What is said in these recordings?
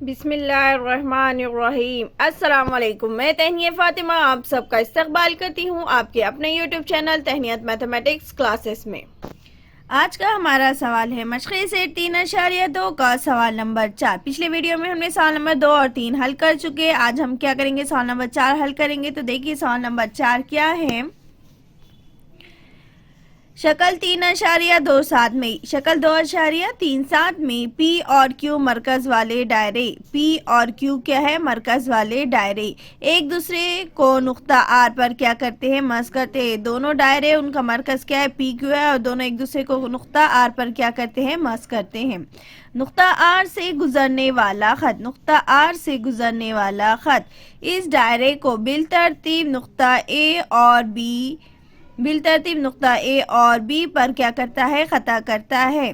बिस्मिल्लाहिर्रहमानिर्रहीम। अस्सलाम वालेकुम। मैं तहनिया फ़ातिमा आप सबका इस्तकबाल करती हूँ आपके अपने यूट्यूब चैनल तहनियत मैथमेटिक्स क्लासेस में। आज का हमारा सवाल है मशक़ सेट 3.2 का सवाल नंबर 4। पिछले वीडियो में हमने सवाल नंबर 2 और 3 हल कर चुके। आज हम क्या करेंगे, सवाल नंबर 4 हल करेंगे। तो देखिए सवाल नंबर 4 क्या है। शक्ल 3.27 में, शक्ल 2.37 में P और Q मरकज वाले दायरे, P और Q क्या है, मरकज वाले दायरे एक दूसरे को नुक्ता R पर क्या करते हैं, मस करते हैं। दोनों दायरे उनका मरकज क्या है, PQ है, और दोनों एक दूसरे को नुक्ता R पर क्या करते हैं, मस करते हैं। नुक्ता R से गुजरने वाला खत, नुक्ता R से गुजरने वाला खत इस दायरे को बिलतरतीब नुक्ता A और B, बिलतरतीब नुक्ता ए और बी पर क्या करता है, खता करता है।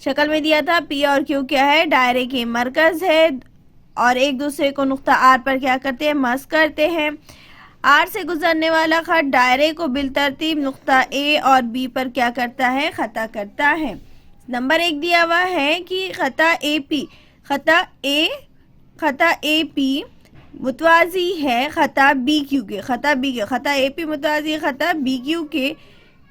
शक्ल में दिया था पी और क्यू क्या है, दायरे के मरकज है और एक दूसरे को नुक्ता आर पर क्या करते हैं, मस करते हैं। आर से गुजरने वाला खत दायरे को बिलतरतीब नुक्ता ए और बी पर क्या करता है, खता करता है। नंबर 1 दिया हुआ है कि खता ए पी, खता ए पी मुतवाजी है खता बी क्यू के, खता बी के, खता ए पी मुतवाजी है खता बी क्यू के,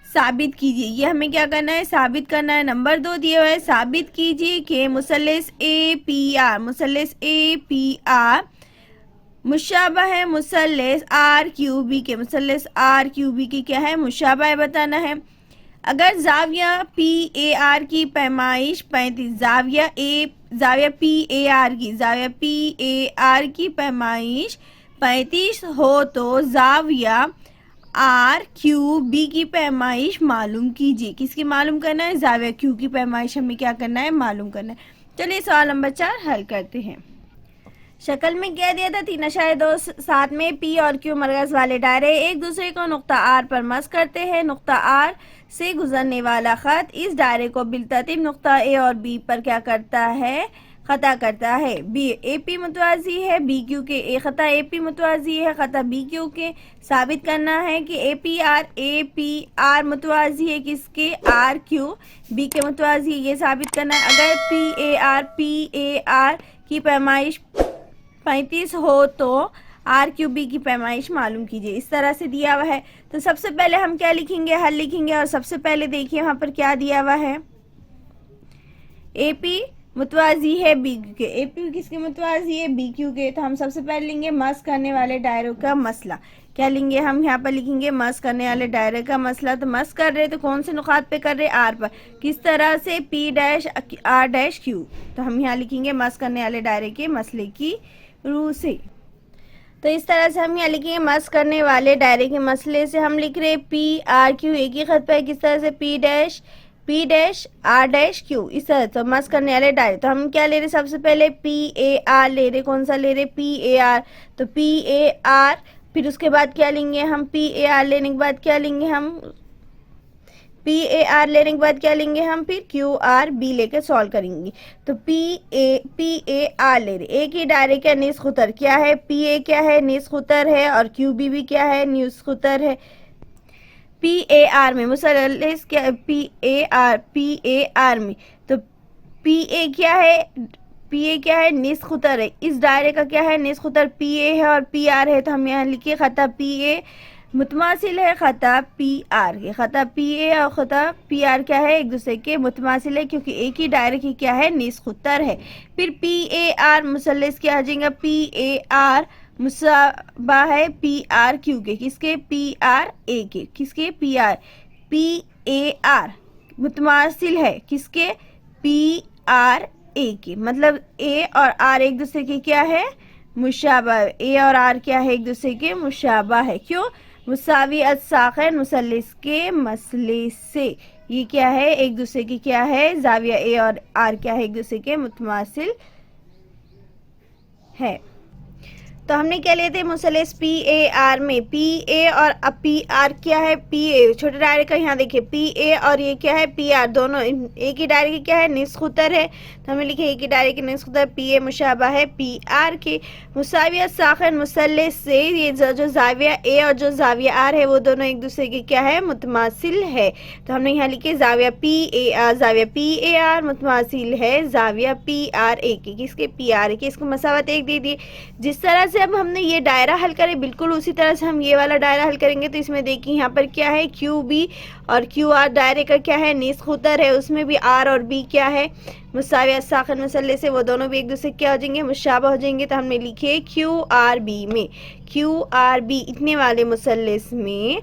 साबित कीजिए। ये हमें क्या करना है, साबित करना है। नंबर 2 दिए हुए है, साबित कीजिए कि मुसल्लस ए पी आर, मुसल्लस ए पी आर मुशाबा है मुसल्लस आर क्यू बी के, मुसल्लस आर क्यू बी की क्या है, मुशाबा है, बताना है। अगर जाविया पी ए आर की पैमाइश 35, जाविया पी ए आर की पैमाइश 35 हो तो जाविया आर क्यू बी की पैमाइश मालूम कीजिए। किसकी मालूम करना है, जाविया क्यू की पैमाइश हमें क्या करना है, मालूम करना है। चलिए सवाल नंबर 4 हल करते हैं। शक्ल में क्या दिया था, 3.27 में पी और क्यू मरकज वाले दायरे एक दूसरे को नुक्ता आर पर मस करते हैं। नुक्ता आर से गुजरने वाला खत इस दायरे को बिलतरतीब नुक्ता ए और बी पर क्या करता है, खता करता है। बी ए पी मुतवाजी है बी क्यू के, ए खता ए पी मुतवाजी है खता बी क्यू के। साबित करना है कि ए पी आर मुतवाजी है किसके, आर क्यू बी के मुतवाजी है, ये साबित करना है। अगर पी ए आर की पैमाइश 35 हो तो आर क्यू बी की पैमाइश मालूम कीजिए। इस तरह से दिया हुआ है। तो सबसे पहले हम क्या लिखेंगे, हल लिखेंगे। और सबसे पहले देखिए वहां पर क्या दिया हुआ है, ए पी मुतवाजी है बी क्यू के, ए पी किसके मुतवाजी है, बी क्यू के। तो हम सबसे पहले लेंगे मस करने वाले दायरों का मसला। क्या लेंगे हम, यहाँ पर लिखेंगे मस करने वाले दायरे का मसला। तो मस कर रहे तो कौन से नुकात पे कर रहे, आर पर। किस तरह से, P dash R dash Q. तो हम यहाँ लिखेंगे मस करने वाले दायरे के मसले की रूह से। तो इस तरह से हम यहाँ लिखेंगे मस करने वाले दायरे के मसले से हम लिख रहे पी आर क्यू एक ही खत पर, किस तरह से P dash R dash Q, इस तरह। तो मस करने वाले दायरे, तो हम क्या ले रहे, सबसे पहले पी ए आर ले रहे, कौन सा ले रहे, पी ए आर। तो पी ए आर, फिर उसके बाद क्या लेंगे हम, पी ए आर लेने के बाद क्या लेंगे हम, पी ए आर लेने के बाद क्या लेंगे हम, फिर क्यू आर बी लेकर सॉल्व करेंगे। तो पी ए आर ले रहे, एक ही दायरे का निस खुतर क्या है, पी ए क्या है, निस खुतर है, और क्यू बी भी क्या है, निस खुतर है। पी ए आर में मुसल्लस क्या, पी ए आर में, तो पी ए क्या है, निस खुतर है। इस दायरे का क्या है, निस खुतर पी ए है और पी आर है। तो हम यहाँ लिखिए खता पी ए मुतमासिल है खता पी आर के, खता पी ए और खता पी आर क्या है, एक दूसरे के मुतमासिल है क्योंकि एक ही दायरे की क्या है, निस खुतर है। फिर पी ए आर मुसल्लस क्या आ जाएगा, पी ए आर मुसाबा है पी आर क्यू के, किसके, पी आर ए के, किसके, पी ए आर मुतमासिल है किसके, पी आर ए के। मतलब ए और आर एक दूसरे के क्या है, मुशाबा है। ए और आर क्या है, एक दूसरे के मुशाबा है। क्यों, मुसावी असाखैन मुसल्लिस के मसले से। ये क्या है, एक दूसरे की क्या है, जाविया ए और आर क्या है, एक दूसरे के मुतमासिल है। तो हमने क्या लिए थे मुसल्लस पी ए आर में पी ए और अब पी आर क्या है, पी ए छोटे दायरे का, यहाँ देखिए पी ए और ये क्या है पी आर, दोनों एक ही दायरे की क्या है निस्फ उत्तर है। तो हमने लिखे एक ही दायरे की निस्फ उत्तर पी ए मुशाबा है पी आर के। मुसाविया साखिन मुसल्लस से ये जो जाविया ए और जो जाविया आर है वो दोनों एक दूसरे के क्या है मुतमासिल है। तो हमने यहाँ लिखे जाविया पी ए आर, जाविया पी ए आर मुतमासिल है जाविया पी आर ए के, किसके पी आर के। इसको मसावत एक दे दिए। जिस तरह से अब हमने ये दायरा हल करे बिल्कुल उसी तरह से हम ये वाला दायरा हल करेंगे। तो इसमें देखिए यहाँ पर क्या है क्यू बी और क्यू आर दायरे का क्या है निस्फ उत्तर है, उसमें भी आर और बी क्या है मुसाविया साखिन मुसल्लस से, वो दोनों भी एक दूसरे क्या हो जाएंगे मुशाबा हो जाएंगे। तो हमने लिखे क्यू आर बी में, क्यू आर बी इतने वाले मुसल्लस में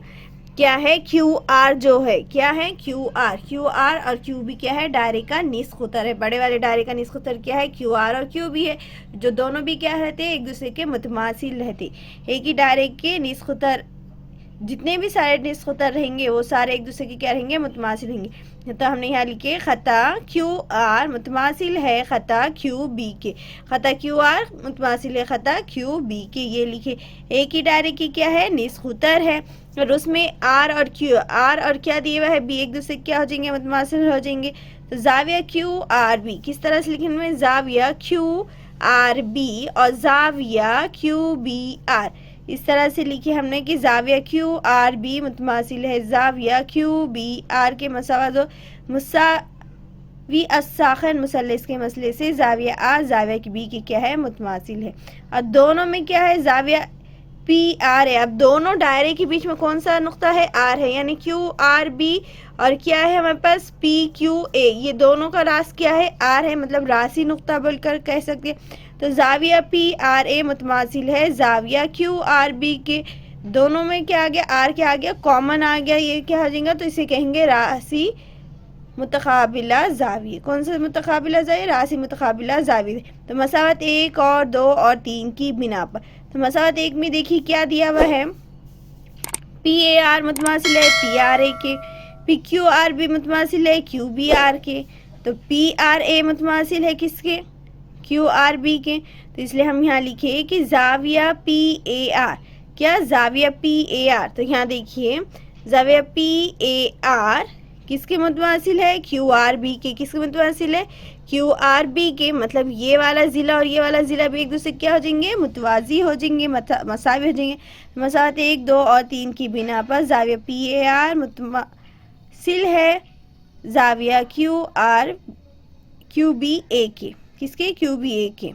क्या है क्यू आर जो है क्या है क्यू आर और क्यू बी क्या है दायरे का निस्फ उत्तर है। बड़े वाले दायरे का निस्फ उत्तर क्या है क्यू आर और क्यू बी है, जो दोनों भी क्या रहते हैं एक दूसरे के मुतमासिल रहते। एक ही दायरे के निस्फ उत्तर जितने भी सारे निस्फ उत्तर रहेंगे वो सारे एक दूसरे के क्या रहेंगे मुतमासिल रहेंगे। तो हमने यहाँ लिखे खता क्यू आर मुतमासिल है खता क्यू बी के, खता क्यू आर मुतमासिल है खता क्यू बी के, ये लिखे। एक ही दायरे की क्या है निस्फ उत्तर है और उसमें आर और क्या दिए हुआ है बी, एक दूसरे क्या हो जाएंगे मुतमासिल हो जाएंगे। तो जाविया क्यू आर बी किस तरह से लिखेंगे में जाविया क्यू आर बी और जाविया क्यू बी आर, इस तरह से लिखे हमने कि जाविया क्यू आर बी मुतमासिल है जाविया क्यू बी आर के मसावा जो मुसावी अस्साखिन मुसल्लस के मसले से जाविया आर जाविया की बी की क्या है मुतमासिल है। और दोनों में क्या है जाविया पी आर है। अब दोनों दायरे के बीच में कौन सा नुक्ता है आर है, यानी क्यू आर बी और क्या है हमारे पास पी क्यू ए, ये दोनों का रास क्या है आर है, मतलब रासी नुक्ता बोलकर कह सकते हैं। तो जाविया पी आर ए मुतमासिल है जाविया क्यू आर बी के, दोनों में क्या आ गया आर क्या आ गया कॉमन आ गया, ये क्या हो जाएगा तो इसे कहेंगे रासी मुतकाबिला जाविये। कौन सा मुतकाबिला जाविये रासी मुतकाबिला जाविये। तो मसावत एक और दो और तीन की बिना पर, तो मसावत एक में देखिए क्या दिया हुआ है पी ए आर मुतमासिल है पी आर ए के, पी क्यू आर बी मुतमासिल है क्यू बी आर के। तो पी आर ए मुतमासिल है किसके क्यू आर बी के, तो इसलिए हम यहाँ लिखे कि जाविया पी ए आर, क्या जाविया पी ए आर। तो यहाँ देखिए जाविया पी ए आर किसके मुतमासिल है क्यू आर बी के, किसके मुतमासिल है क्यू आर बी के, मतलब ये वाला ज़िला और ये वाला ज़िला भी एक दूसरे क्या हो जाएंगे मुतवाजी हो जाएंगे मसावी हो जाएंगे। मसावत एक दो और तीन की बिना पर जाविया पी ए आर मुतमासिल है जाविया क्यू बी ए के, किसके क्यू बी ए के।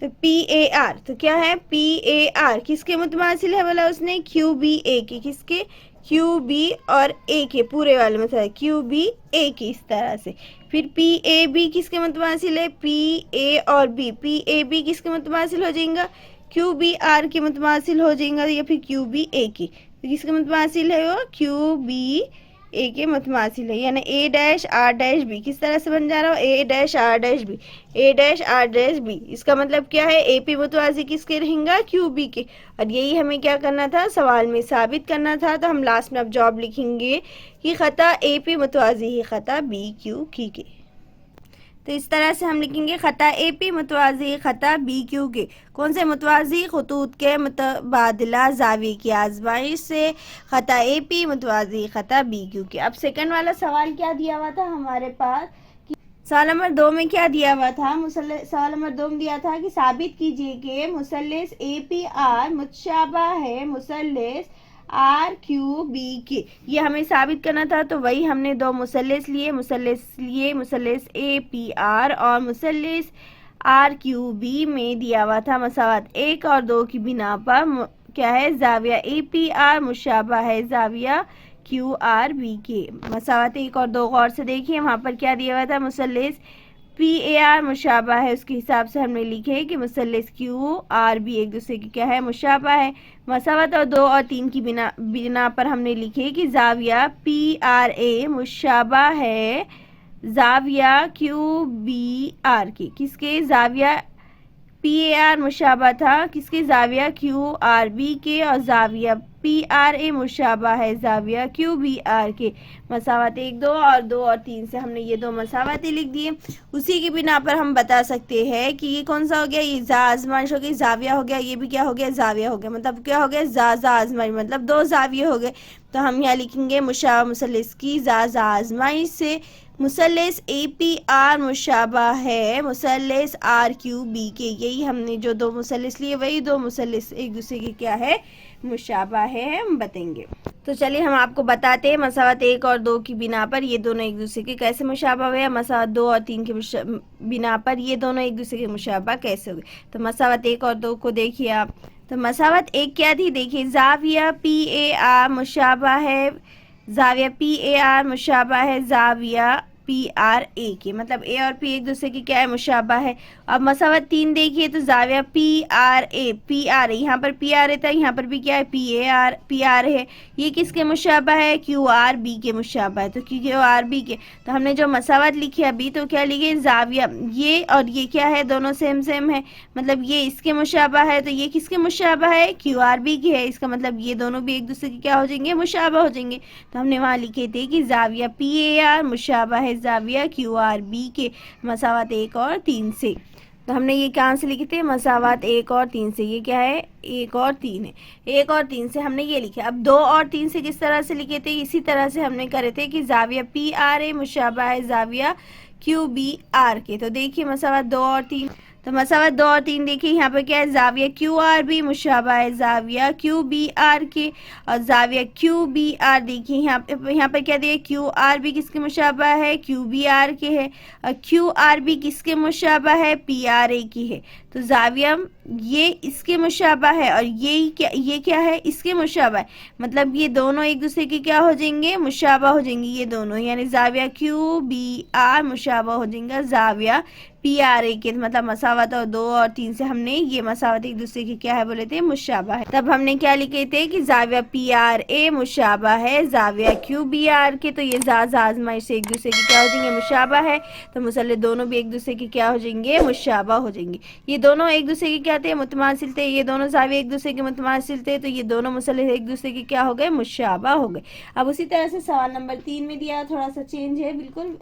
तो पी ए आर तो क्या है पी ए आर किसके मुतमासिल है बोला उसने क्यू बी ए के, किसके क्यू बी और ए के पूरे वाले में क्यू बी ए के इस तरह से। फिर पी ए बी किसके मुतमासिल है पी ए और बी, पी ए बी किसके मुतमासिल हो जाएगा क्यू बी आर के मुतमासिल हो जाएगा या फिर क्यू बी ए के, तो किसके मुतमासिल है वो क्यू बी ए के मुतमासिल है। यानी A dash R dash B किस तरह से बन जा रहा हो A dash R dash B, A dash R dash B, इसका मतलब क्या है ए पी मुतवाजी किसके रहेंगे क्यू बी के। और यही हमें क्या करना था सवाल में साबित करना था। तो हम लास्ट में अब जवाब लिखेंगे कि खता ए पी मुतवाजी ही खता बी क्यू की के। तो इस तरह से हम लिखेंगे खता ए पी मुतवाजी खता बी क्यू के, कौन से मुतवाजी खतूत के मुतबादला जावी की आजमाइश से खता ए पी मुतवाजी खता बी क्यू के। अब सेकंड वाला सवाल क्या दिया हुआ था हमारे पास कि सवाल नंबर 2 में क्या दिया हुआ था सवाल नंबर 2 में दिया था कि साबित कीजिए कि मुसल्लस ए पी आर मुतशाबा है मुसल्लस आर क्यू बी के, ये हमें साबित करना था। तो वही हमने दो मुसल्लस लिए मुसल्लस ए पी आर और मुसल्लस आर क्यू बी में दिया हुआ था मसावत 1 और 2 की बिना पर क्या है जाविया ए पी आर मुशाबा है जाविया क्यू आर बी के। मसावत 1 और 2 गौर से देखिए वहाँ पर क्या दिया हुआ था मुसल्लस पी ए आर मुशाबा है, उसके हिसाब से हमने लिखे कि मुसल्लस क्यू आर बी एक दूसरे की क्या है मुशाबा है। मसावत और 2 और 3 की बिना पर हमने लिखे कि जाविया पी आर ए मुशाबा है जाविया क्यू बी आर के, किसके जाविया पी ए आर मुशाबा था किसके जाविया क्यू आर बी के और जाविया पी आर ए मुशाबा है जाविया क्यू बी आर के। मसावत 1, 2 और 2 और 3 से हमने ये दो मसावतें लिख दिए। उसी की बिना पर हम बता सकते हैं कि ये कौन सा हो गया, ये जा आजमाइश हो गई, जाविया हो गया, ये भी क्या हो गया, जाविया हो गया। मतलब क्या हो गया, जा आजमाइश, मतलब दो जाविये हो गए। तो हम यहाँ लिखेंगे मुशाबा मुसल्लिस की जा आजमाइश से मुसल्लिस ए पी आर मुशाबा है मुसल्लिस आर क्यू बी के। यही हमने जो दो मुसल्लिस लिए वही दो मुसल्लिस एक दूसरे के क्या है, मुशाबा है, हम बताएंगे। तो चलिए हम आपको बताते हैं मसावत 1 और 2 की बिना पर ये दोनों एक दूसरे के कैसे मुशाबा हुए, मसावत 2 और 3 के बिना पर ये दोनों एक दूसरे के मुशाबा कैसे हुए। तो मसावत 1 और 2 को देखिए आप। तो मसावत 1 क्या थी, देखिए जाविया पी ए आर मुशाबा है, जाविया पी ए आर मुशाबा है जाविया पी आर ए के। मतलब ए और पी एक दूसरे की क्या है, मुशाबा है। अब मसावत 3 देखिए तो जाविया पी आर ए, यहाँ पर पी आर ए था, यहाँ पर भी क्या है, पी आर है। ये किसके मुशाबा है, क्यू आर बी के मुशाबा है। तो क्यू आर बी के, तो हमने जो मसावत लिखी अभी तो क्या लिखे, जाविया ये और ये क्या है, दोनों सेम सेम है। मतलब ये इसके मुशाबा है तो ये किसके मुशाबा है, क्यू आर बी के है। इसका मतलब ये दोनों भी एक दूसरे के क्या हो जाएंगे, मुशाबा हो जाएंगे। तो हमने वहाँ लिखे थे कि जाविया पी ए आर मुशाबा है जाविया क्यू आर बी के, मसावत 1 और 3 से। तो हमने ये कहाँ से लिखे थे, मसावत 1 और 3 से। ये क्या है, 1 और 3 है। 1 और 3 से हमने ये लिखे। अब 2 और 3 से किस तरह से लिखे थे, इसी तरह से हमने करे थे कि जाविया पी आर ए मुशाबा है जाविया क्यू बी आर के। तो देखिए मसावत 2 और 3, तो मसावत 2 और 3 देखिए यहाँ पर क्या है, जाविया क्यू आर बी मुशाबा है जाविया क्यू बी आर के। और जाविया क्यू बी आर देखिए यहाँ पर क्या दिया, क्यू आर बी किसके मुशाबा है, क्यू बी आर के है। और क्यू आर बी किसके मुशाबा है, पी आर ए की है। तो जाविया ये इसके मुशाबा है और ये क्या है, इसके मुशाबा है। मतलब ये दोनों एक दूसरे के क्या हो जाएंगे, मुशाबा हो जाएंगे ये दोनों। यानी जाविया क्यू बी आर मुशाबा हो जाएंगे जाविया पी आर ए के। मतलब मसावत और 2 और 3 से हमने ये मसावत एक दूसरे की क्या है बोले थे, मुशाबा है। तब हमने क्या लिखे थे कि जाविया पी आर ए मुशाबा है जाविया क्यू बी आर के। तो ये आजमाइश से एक दूसरे की क्या हो जाएंगे, मुशाबा है। तो मुसल्ले दोनों भी एक दूसरे की क्या हो जाएंगे, मुशाबा हो जाएंगे। ये दोनों एक दूसरे के क्या थे, मुतमासिल थे। ये दोनों जाविया एक दूसरे के मुतमासिल थे, तो ये दोनों मुसल्ले एक दूसरे के क्या हो गए, मुशाबा हो गए। अब उसी तरह से सवाल नंबर 3 में दिया, थोड़ा सा चेंज है बिल्कुल,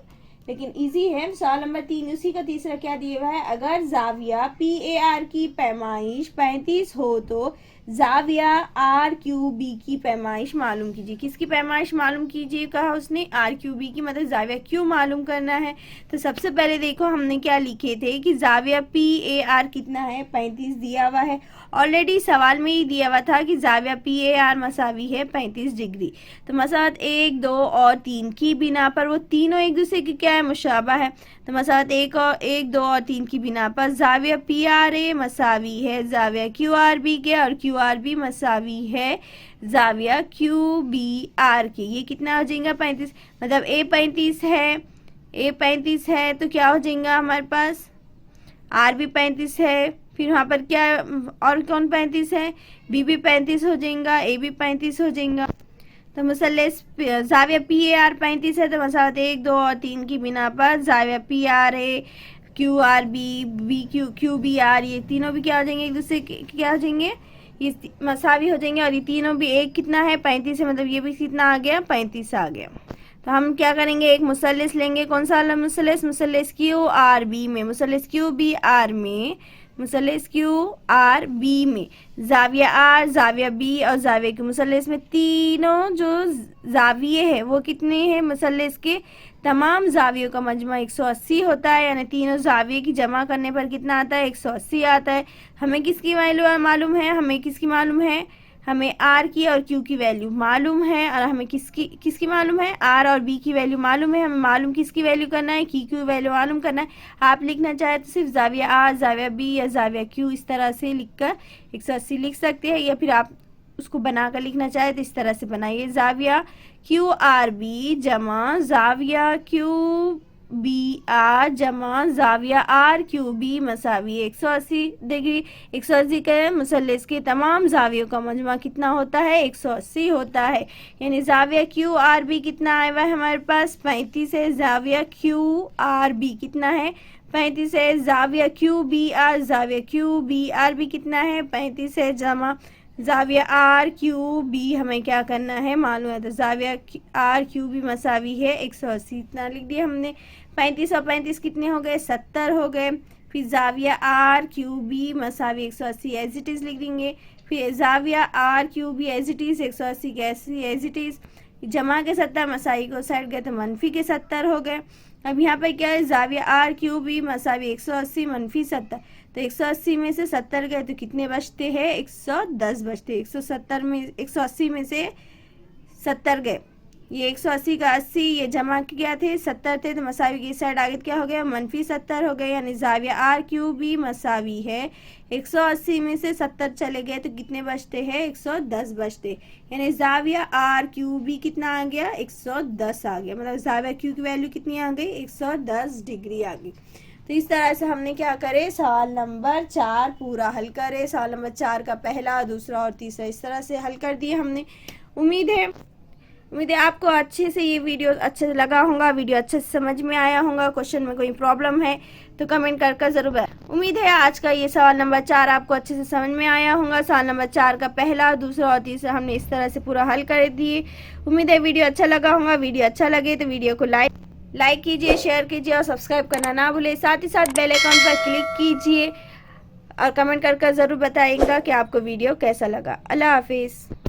लेकिन इजी है। सवाल नंबर 3 उसी का तीसरा क्या दिया हुआ है, अगर जाविया पी ए आर की पैमाइश 35 हो तो जाविया आर क्यू बी की पैमाइश मालूम कीजिए। किसकी पैमाइश मालूम कीजिए कहा उसने, आर क्यू बी की। मतलब जाविया क्यू मालूम करना है। तो सबसे पहले देखो हमने क्या लिखे थे कि जाविया पी ए आर कितना है, 35 दिया हुआ है। ऑलरेडी सवाल में ही दिया हुआ था कि जाविया पी ए आर मसावी है 35 डिग्री। तो मसावत 1, 2 और 3 की बिना पर वो तीनों एक दूसरे की क्या है, मुशाबा है। तो मसावत 1, 2 और 3 की बिना पर जाविया पी आर ए मसावी है जाविया क्यू आर बी के और क्यू आर बी मसावी है जाविया क्यू बी आर के। ये कितना हो जाएगा, 35। मतलब ए 35 है तो क्या हो जाएगा हमारे पास, आर भी 35 है। फिर वहाँ पर क्या और कौन 35 है, बी भी 35 हो जाएगा, ए भी 35 हो जाएगा। तो मुसल्लिस जाविया पी ए आर 35 है। तो मसावत 1, 2 और 3 की बिना पर जाविया P R A Q R B Q B R, ये तीनों भी क्या हो जाएंगे, एक दूसरे के क्या हो जाएंगे, ये मसावी हो जाएंगे। और ये तीनों भी एक कितना है, 35 है। मतलब ये भी कितना आ गया, 35 आ गया। तो हम क्या करेंगे, एक मुसल्लिस लेंगे। कौन सा वाला मुसल्लिस, मुसल्लिस क्यू आर बी में, मुसल्लिस क्यू बी आर में, मुसल्लिस क्यू आर बी में जाविया आर जाविया बी और जाविया के मुसल्लिस में तीनों जो जाविये है वो कितने हैं, मुसल्लिस के तमाम जावियों का मजमा 180 होता है। यानी तीनों जाविये की जमा करने पर कितना आता है, 180 आता है। हमें किसकी वैल्यू मालूम है, हमें किसकी मालूम है, हमें आर की और क्यू की वैल्यू मालूम है। और हमें किसकी मालूम है, आर और बी की वैल्यू मालूम है। हमें मालूम किसकी वैल्यू करना है, की वैल्यू मालूम करना है। आप लिखना चाहे तो सिर्फ जाविया आर जाविया बी या जाविया क्यू इस तरह से लिखकर 180 लिख सकते हैं, या फिर आप उसको बनाकर लिखना चाहे तो इस तरह से बनाइए, जाविया क्यू आर बी जमा जाविया क्यू बी आर जमा जाविया आर क्यू बी मसावी 180 डिग्री। 180 के मुसल्लिस के तमाम जावियों का मजमा कितना होता है, 180 होता है। यानी जाविया क्यू आर बी कितना आया हुआ है हमारे पास, 35 है। जाविया क्यू आर बी कितना है, 35 है। जाविया क्यू बी आर भी कितना है, 35 है जमा जाविया आर क्यू बी हमें क्या करना है मालूम है, तो जाविया आर क्यू बी मसावी है 180, इतना लिख दिया हमने। 35 और 35 कितने हो गए, 70 हो गए। फिर जाविया आर क्यू बी मसावी 180 एज इट इज़ लिख देंगे। फिर जाविया R Q B as it is 180 कैसी एज इट इज़, जमा के 70 मसाई को साइड गए तो मनफी के 70 हो गए। अब यहाँ पर क्या है, जाविया आर क्यू बी मसावी 180 मनफी 70, तो 180 में से 70 गए तो कितने बचते हैं, 110 बचते। 170 में 180 में से 70 गए, ये 180 का 80 ये जमा किया थे 70 थे, तो मसावी की साइड आगे क्या हो गया, मनफी 70 हो गए। यानी जाविया आर क्यू बी मसावी है 180 में से 70 चले गए तो कितने बचते हैं, 110 बचते। यानी जाविया आर क्यू बी कितना आ गया, 110 आ गया। मतलब जाविया क्यू की वैल्यू कितनी आ गई, 110 डिग्री आ गई। तो इस तरह से हमने क्या करे, सवाल नंबर 4 पूरा हल करे। सवाल नंबर 4 का पहला, दूसरा और तीसरा इस तरह से हल कर दिए हमने। उम्मीद है आपको अच्छे से ये वीडियो अच्छे से लगा होगा, वीडियो अच्छे से समझ में आया होगा। क्वेश्चन में कोई प्रॉब्लम है तो कमेंट कर ज़रूर। उम्मीद है आज का ये सवाल नंबर 4 आपको अच्छे से समझ में आया होगा। सवाल नंबर 4 का पहला, दूसरा और तीसरा हमने इस तरह से पूरा हल कर दिए। उम्मीद है वीडियो अच्छा लगा होगा। वीडियो अच्छा लगे तो वीडियो को लाइक कीजिए, शेयर कीजिए और सब्सक्राइब करना ना भूलें। साथ ही साथ बेल आइकन पर क्लिक कीजिए और कमेंट कर ज़रूर बताइएगा कि आपको वीडियो कैसा लगा। अल्लाह हाफिज़।